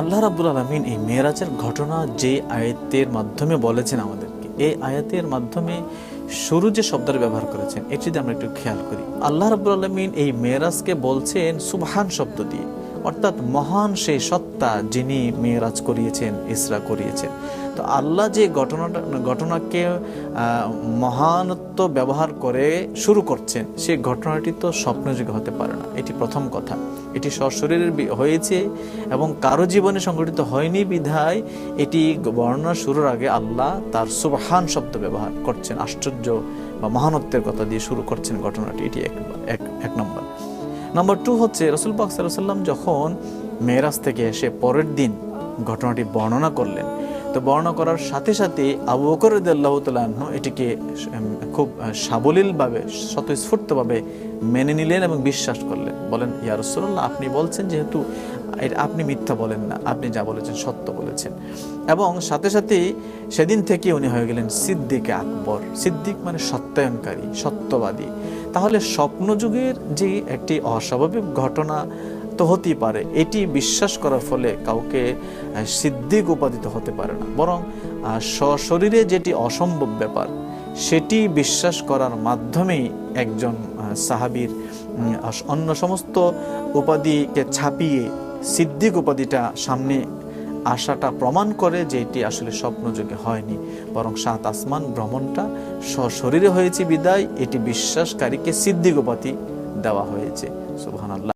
আল্লাহ রাব্বুল আলামিন এই মেরাজের ঘটনা যে আয়াতের মাধ্যমে বলেছেন আমাদেরকে, এই আয়াতের মাধ্যমে শুরু যে শব্দের ব্যবহার করেছেন এটি যদি আমরা একটু খেয়াল করি, আল্লাহ রাব্বুল আলামিন এই মেরাজকে বলছেন সুবহান শব্দ দিয়ে, অর্থাৎ মহান সেই সত্তা যিনি মেরাজ করিয়েছেন, ইসরা করিয়েছেন। তো আল্লাহ যে ঘটনাকে মহানত্ব ব্যবহার করে শুরু করছেন, সেই ঘটনাটি তো স্বপ্নযোগ্য হতে পারে না। এটি প্রথম কথা। এটি সশরীরের হয়েছে এবং কারো জীবনে সংঘটিত হয়নি বিধায় এটি বর্ণনা শুরুর আগে আল্লাহ তার সুবহান শব্দ ব্যবহার করছেন, আশ্চর্য বা মহানত্বের কথা দিয়ে শুরু করছেন ঘটনাটি। এটি এক নম্বর। নম্বর 2 হচ্ছে রাসূল পাক সাল্লাল্লাহু আলাইহি ওয়াসাল্লাম যখন মেরাজ থেকে এসে পরের দিন ঘটনাটি বর্ণনা করলেন, তো বর্ণনা করার সাথে সাথে আবু বকর রাদিয়াল্লাহু তাআলা আনহু এটিকে খুব সাবলীলভাবে স্বতঃস্ফূর্তভাবে মেনে নিলেন এবং বিশ্বাস করলেন। বলেন, ইয়া রাসূলুল্লাহ, আপনি বলছেন যেহেতু আপনি মিথ্যা বলেন না, আপনি যা বলেছেন সত্য বলেছেন। এবং সাথে সাথে সেদিন থেকে উনি হয়ে গেলেন সিদ্দিকে আকবর। সিদ্দিক মানে সত্যায়নকারী, সত্যবাদী। তাহলে স্বপ্নযুগের যে একটি অস্বাভাবিক ঘটনা তো হতেই পারে, এটি বিশ্বাস করার ফলে কাউকে সিদ্দিক উপাধিত হতে পারে না, বরং সশরীরে যেটি অসম্ভব ব্যাপার সেটি বিশ্বাস করার মাধ্যমেই একজন সাহাবীর অন্য সমস্ত উপাধিকে ছাপিয়ে সিদ্দিক উপাধিটা সামনে আসাটা প্রমাণ করে যে এটি আসলে স্বপ্নযোগে হয়নি, বরং 7 আসমান ভ্রমণটা সশরীরে হয়েছে বিদায় এটি বিশ্বাসকারীকে সিদ্দিক উপাধি দেওয়া হয়েছে। সুবহানাল্লাহ।